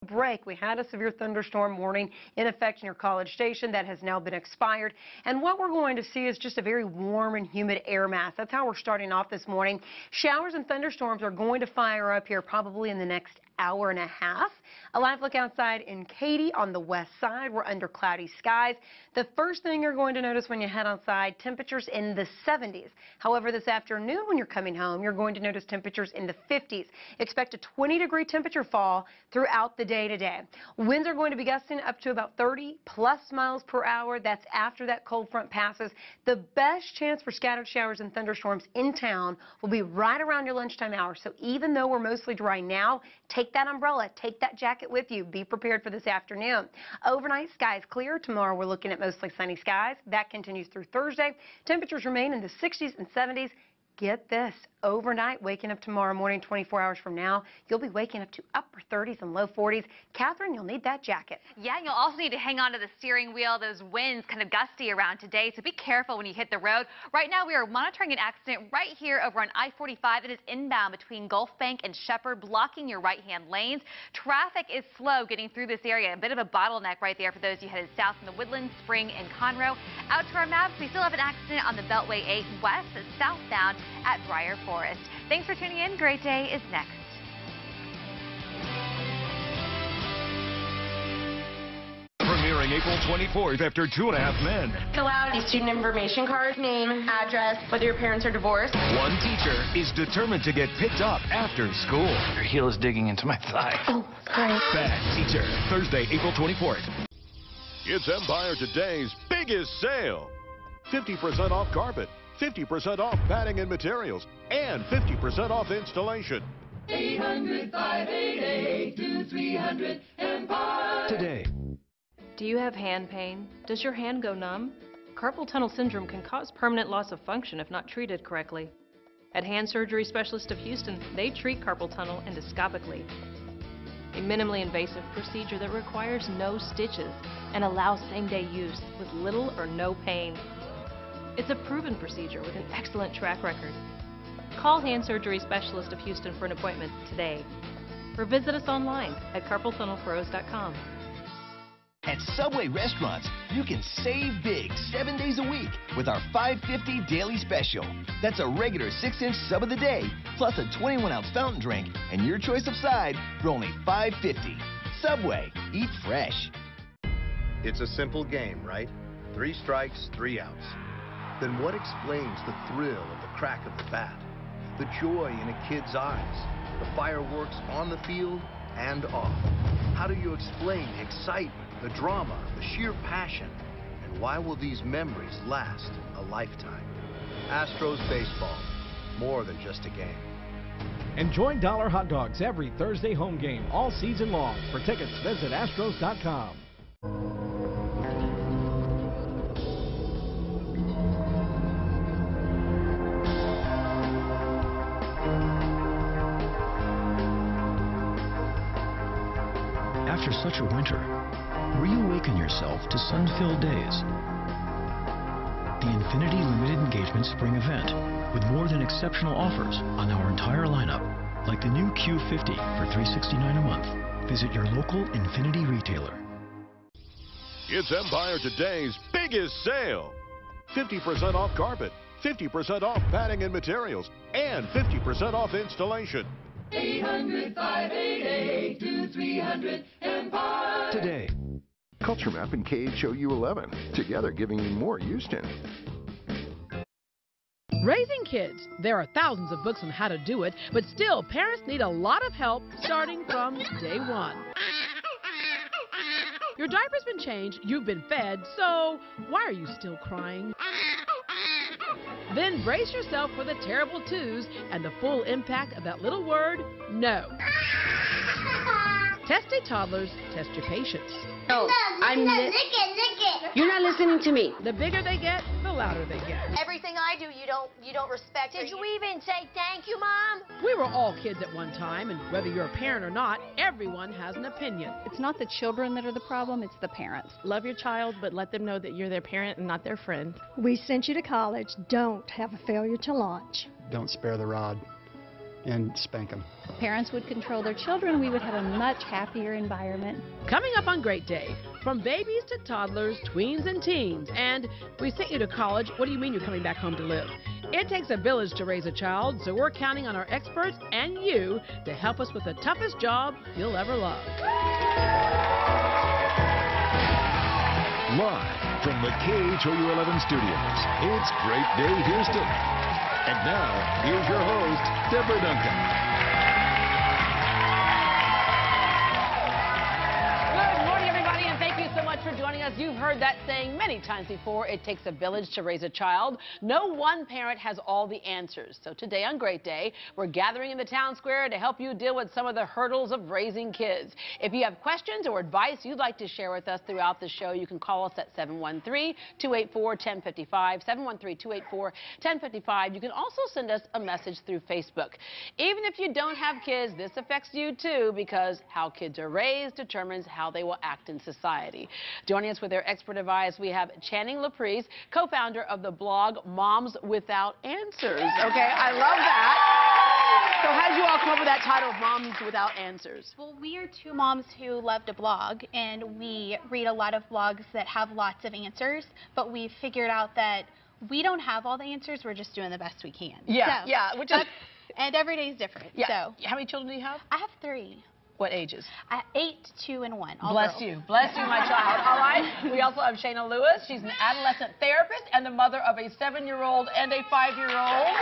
Break. We had a severe thunderstorm warning in effect in your College Station that has now been expired. And what we're going to see is just a very warm and humid air mass. That's how we're starting off this morning. Showers and thunderstorms are going to fire up here probably in the next hour and a half. A live look outside in Katy on the west side. We're under cloudy skies. The first thing you're going to notice when you head outside, temperatures in the 70s. However, this afternoon when you're coming home, you're going to notice temperatures in the 50s. Expect a 20-degree temperature fall throughout the day today. Winds are going to be gusting up to about 30+ miles per hour. That's after that cold front passes. The best chance for scattered showers and thunderstorms in town will be right around your lunchtime hour. So even though we're mostly dry now, take that umbrella, take that jacket with you. Be prepared for this afternoon. Overnight, skies clear. Tomorrow, we're looking at mostly sunny skies. That continues through Thursday. Temperatures remain in the 60s and 70s. Get this, overnight, waking up tomorrow morning, 24 hours from now, you'll be waking up to upper 30s and low 40s. Catherine, you'll need that jacket. Yeah, you'll also need to hang on to the steering wheel. Those winds kind of gusty around today, so be careful when you hit the road. Right now, we are monitoring an accident right here over on I-45. It is inbound between Gulf Bank and Shepherd, blocking your right-hand lanes. Traffic is slow getting through this area. A bit of a bottleneck right there for those you headed south in the Woodlands, Spring, and Conroe. Out to our maps, we still have an accident on the Beltway 8 west, southbound at Briar Forest. Thanks for tuning in. Great Day is next. Premiering April 24th after 2.5 Men. Fill out a student information card, name, address, whether your parents are divorced. One teacher is determined to get picked up after school. Your heel is digging into my thigh. Oh, sorry. Bad Teacher, Thursday, April 24th. It's Empire Today's biggest sale. 50% off carpet, 50% off padding and materials, and 50% off installation. 800-588-2300 Empire. Today. Do you have hand pain? Does your hand go numb? Carpal tunnel syndrome can cause permanent loss of function if not treated correctly. At Hand Surgery Specialist of Houston, they treat carpal tunnel endoscopically, a minimally invasive procedure that requires no stitches and allows same-day use with little or no pain. It's a proven procedure with an excellent track record. Call Hand Surgery Specialist of Houston for an appointment today, or visit us online at carpaltunnelpros.com. At Subway restaurants, you can save big 7 days a week with our $5.50 daily special. That's a regular 6-inch sub of the day, plus a 21-ounce fountain drink, and your choice of side for only $5.50. Subway, eat fresh. It's a simple game, right? 3 strikes, 3 outs. Then what explains the thrill of the crack of the bat, the joy in a kid's eyes, the fireworks on the field and off? How do you explain the excitement, the drama, the sheer passion? And why will these memories last a lifetime? Astros baseball, more than just a game. Enjoy dollar hot dogs every Thursday home game all season long. For tickets, visit Astros.com. After such a winter, reawaken yourself to sun-filled days. The Infinity Limited Engagement Spring Event with more than exceptional offers on our entire lineup, like the new Q50 for $369 a month. Visit your local Infinity retailer. It's Empire Today's biggest sale. 50% off carpet, 50% off padding and materials, and 50% off installation. 800-588-2300 Empire. Today. Culture Map and KHOU11, together giving you more Houston. Raising kids. There are thousands of books on how to do it, but still, parents need a lot of help starting from day one. Your diaper's been changed, you've been fed, so why are you still crying? Then brace yourself for the terrible twos and the full impact of that little word, no. Testy toddlers, test your patience. No, you're not listening to me. The bigger they get, the louder they get. Everything I do, you don't respect. Did you even say thank you, Mom? We were all kids at one time, and whether you're a parent or not, everyone has an opinion. It's not the children that are the problem, it's the parents. Love your child, but let them know that you're their parent and not their friend. We sent you to college. Don't have a failure to launch. Don't spare the rod. and spank them. Parents would control their children, we would have a much happier environment. Coming up on Great Day, from babies to toddlers, tweens and teens, and we sent you to college, what do you mean you're coming back home to live? It takes a village to raise a child, so we're counting on our experts and you to help us with the toughest job you'll ever love. Live from the KHOU11 studios, it's Great Day Houston. And now, here's your host, Deborah Duncan. Good morning, everybody, and thank you so much for joining us. You've heard that saying many times before. It takes a village to raise a child. No one parent has all the answers. So today on Great Day, we're gathering in the town square to help you deal with some of the hurdles of raising kids. If you have questions or advice you'd like to share with us throughout the show, you can call us at 713-284-1055, 713-284-1055. You can also send us a message through Facebook. Even if you don't have kids, this affects you too, because how kids are raised determines how they will act in society. Joining us with their expert advice, we have Channing LaPrise, co-founder of the blog Moms Without Answers. Okay, I love that. So how did you all come up with that title of Moms Without Answers? Well, we are two moms who love to blog, and we read a lot of blogs that have lots of answers, but we figured out that we don't have all the answers, we're just doing the best we can. Yeah, so, yeah. Which is... And every day is different. Yeah. So. How many children do you have? I have 3. What ages? 8, 2, and 1. Bless you. Bless you, my child. All right. We also have Shayna Lewis. She's an adolescent therapist and the mother of a 7-year-old and a 5-year-old.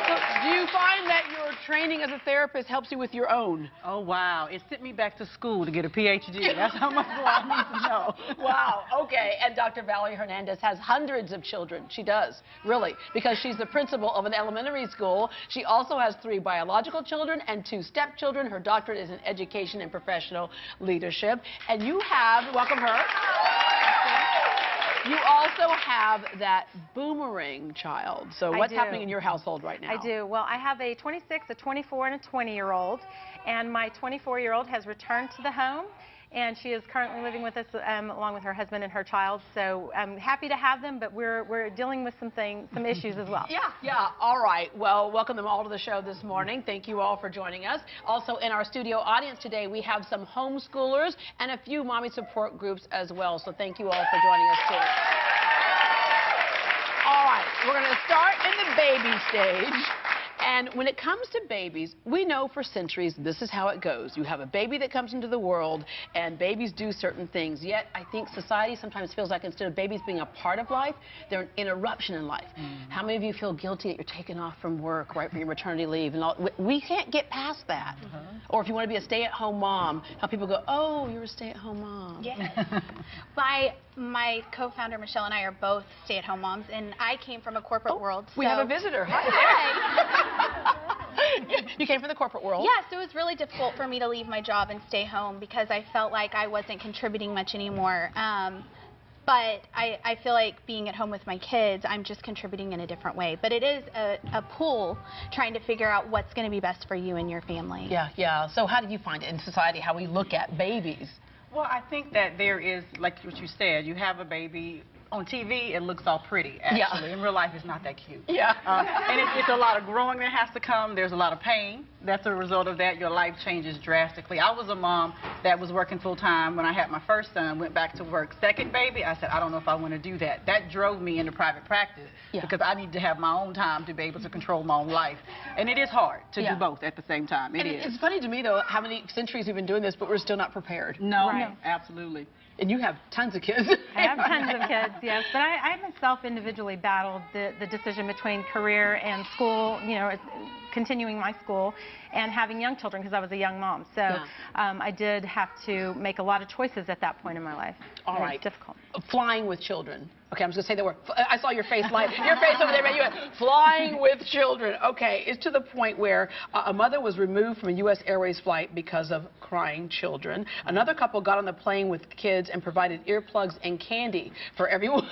So, do you find that your training as a therapist helps you with your own? Oh, wow. It sent me back to school to get a PhD. That's how much more I need to know. Wow. Okay. And Dr. Valerie Hernandez has hundreds of children. She does, really, because she's the principal of an elementary school. She also has 3 biological children and 2 stepchildren. Her doctorate is in education and professional leadership. And you have, welcome her. You also have that boomerang child. So what's happening in your household right now? I do. Well, I have a 26, a 24, and a 20-year-old. And my 24-year-old has returned to the home. And she is currently living with us along with her husband and her child. So I'm happy to have them, but we're dealing with some issues as well. Yeah. All right. Well, welcome them all to the show this morning. Thank you all for joining us. Also in our studio audience today, we have some homeschoolers and a few mommy support groups as well. So thank you all for joining us too. All right. We're going to start in the baby stage. And when it comes to babies, we know for centuries this is how it goes. You have a baby that comes into the world, and babies do certain things. Yet, I think society sometimes feels like instead of babies being a part of life, they're an interruption in life. How many of you feel guilty that you're taken off from work right for your maternity leave? And all? We can't get past that. Or if you want to be a stay-at-home mom, how people go, oh, you're a stay-at-home mom. Yeah. My co-founder, Michelle, and I are both stay-at-home moms, and I came from a corporate world. We have a visitor. Hi. You came from the corporate world? Yeah, so it was really difficult for me to leave my job and stay home because I felt like I wasn't contributing much anymore. But I feel like being at home with my kids, I'm just contributing in a different way. But it is a pull trying to figure out what's going to be best for you and your family. Yeah. So how do you find it in society, how we look at babies? Well, I think that there is, like what you said, you have a baby. On TV, it looks all pretty, actually. In real life, it's not that cute. Yeah. And it's a lot of growing that has to come. There's a lot of pain. That's a result of that. Your life changes drastically. I was a mom that was working full-time when I had my first son, went back to work. Second baby, I said, I don't know if I want to do that. That drove me into private practice because I need to have my own time to be able to control my own life. And it is hard to do both at the same time. It's funny to me, though, how many centuries we've been doing this, but we're still not prepared. No, absolutely. And you have tons of kids. I have tons of kids, yes. But I myself individually battled the decision between career and school, you know, continuing my school and having young children because I was a young mom. So I did have to make a lot of choices at that point in my life. All right. It's difficult. Flying with children. Okay, I'm just going to say the word. I saw your face light. Your face over there, but you went, flying with children. Okay, it's to the point where a mother was removed from a U.S. Airways flight because of crying children. Another couple got on the plane with kids and provided earplugs and candy for everyone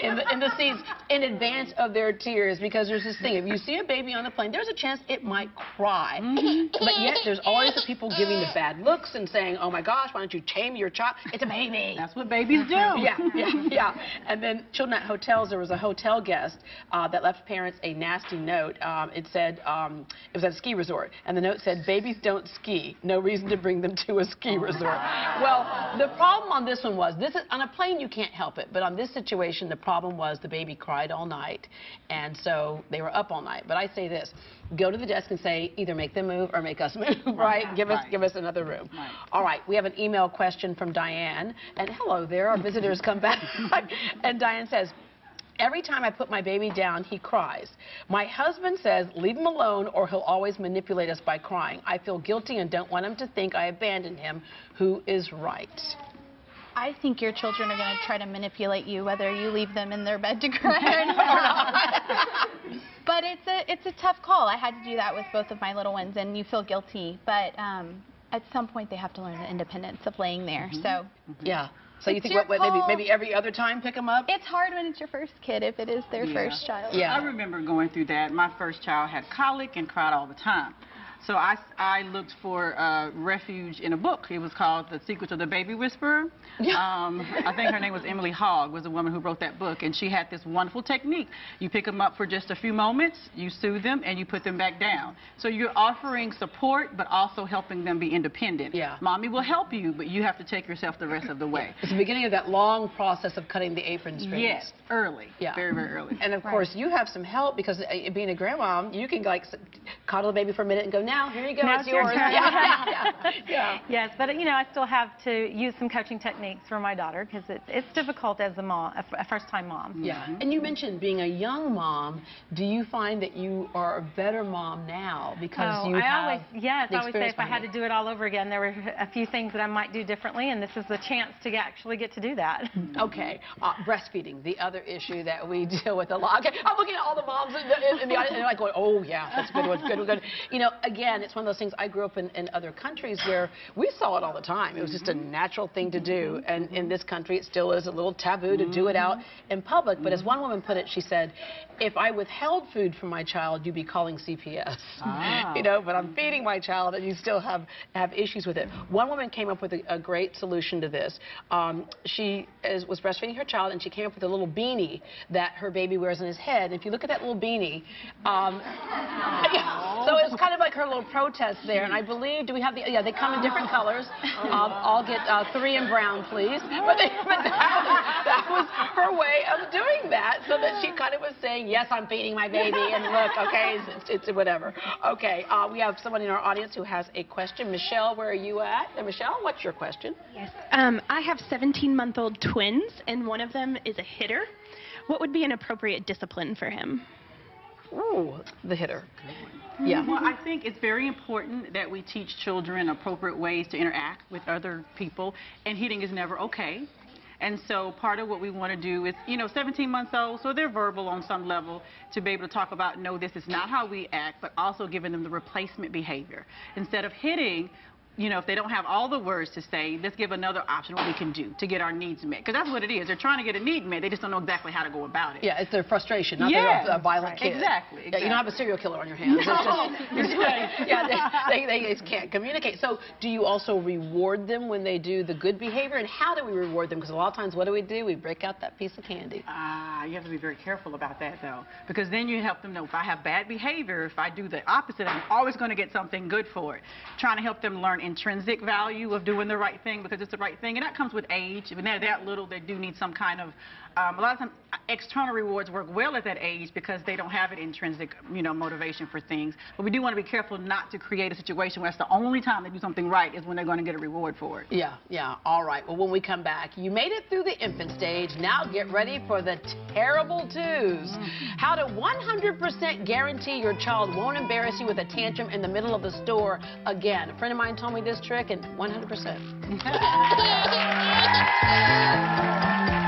in the seats in advance of their tears because there's this thing. If you see a baby on the plane, there's a chance yes, it might cry. But yet there's always the people giving the bad looks and saying, oh my gosh, why don't you tame your child? It's a baby. That's what babies do. Yeah. And then children at hotels, there was a hotel guest that left parents a nasty note. It said, it was at a ski resort, and the note said, babies don't ski. No reason to bring them to a ski resort. Well, the problem on this one was, on a plane you can't help it, but on this situation the problem was the baby cried all night, and so they were up all night. But I say this, go to the desk and say, either make them move or make us move, right? Give us another room. Right. All right, we have an email question from Diane, and hello there, our visitors come back. And Diane says, every time I put my baby down, he cries. My husband says, leave him alone or he'll always manipulate us by crying. I feel guilty and don't want him to think I abandoned him. Who is right? I think your children are going to try to manipulate you, whether you leave them in their bed to cry or not. But it's a tough call. I had to do that with both of my little ones, and you feel guilty. But at some point, they have to learn the independence of laying there. So yeah. So you think maybe every other time pick them up? It's hard when it's your first kid if it is their first child. Yeah. I remember going through that. My first child had colic and cried all the time. So I looked for refuge in a book. It was called The Secrets of the Baby Whisperer. I think her name was Emily Hogg, was the woman who wrote that book, and she had this wonderful technique. You pick them up for just a few moments, you soothe them, and you put them back down. So you're offering support, but also helping them be independent. Yeah. Mommy will help you, but you have to take yourself the rest of the way. It's the beginning of that long process of cutting the apron strings. Yes, early. Yeah. Very, very early. And of course, you have some help because being a grandmom, you can like coddle the baby for a minute and go, now, here you go, it's yours. Yes, but you know, I still have to use some coaching techniques for my daughter because it's difficult as a mom, a first-time mom. Yeah, and you mentioned being a young mom. Do you find that you are a better mom now because you have I always say if I had to do it all over again, there were a few things that I might do differently, and this is the chance to actually get to do that. Okay, breastfeeding, the other issue that we deal with a lot. Okay, I'm looking at all the moms in the audience, and they're like going, oh yeah, that's a good one, good. You know, again, it's one of those things. I grew up in other countries where we saw it all the time. It was just a natural thing to do, and in this country it still is a little taboo to do it out in public. But as one woman put it, she said, if I withheld food from my child, you'd be calling CPS. You know, but I'm feeding my child and you still have issues with it. One woman came up with a great solution to this. She was breastfeeding her child, and she came up with a little beanie that her baby wears on his head. And if you look at that little beanie, so it's kind of like her little protest there. And I believe, do we have they come in different colors. I'll get 3 in brown, please. But that was her way of doing that, so that she kind of was saying, yes, I'm feeding my baby, and look, okay, it's whatever. Okay, we have someone in our audience who has a question. Michelle, where are you at? And Michelle, what's your question? Yes. I have 17-month-old twins, and one of them is a hitter. What would be an appropriate discipline for him? Ooh, the hitter. Yeah. Well, I think it's very important that we teach children appropriate ways to interact with other people, and hitting is never okay. And so part of what we want to do is, you know, 17 months old, so they're verbal on some level, to be able to talk about, no, this is not how we act, but also giving them the replacement behavior. Instead of hitting, you know, if they don't have all the words to say, let's give another option what we can do to get our needs met. Because that's what it is. They're trying to get a need met. They just don't know exactly how to go about it. Yeah, it's their frustration, not their violent kid. Exactly. Yeah, you don't have a serial killer on your hands. No. They just can't communicate. So do you also reward them when they do the good behavior? And how do we reward them? Because a lot of times, what do? We break out that piece of candy. You have to be very careful about that, though. Because then you help them know, if I have bad behavior, if I do the opposite, I'm always going to get something good for it. Trying to help them learn intrinsic value of doing the right thing because it's the right thing, and that comes with age. When they're that little, they do need some kind of a lot of times external rewards work well at that age because they don't have an intrinsic, you know, motivation for things. But we do want to be careful not to create a situation where that's the only time they do something right is when they're going to get a reward for it. Yeah. All right. Well, when we come back, you made it through the infant stage. Now get ready for the terrible twos. How to 100% guarantee your child won't embarrass you with a tantrum in the middle of the store again. A friend of mine told me this trick, and 100%.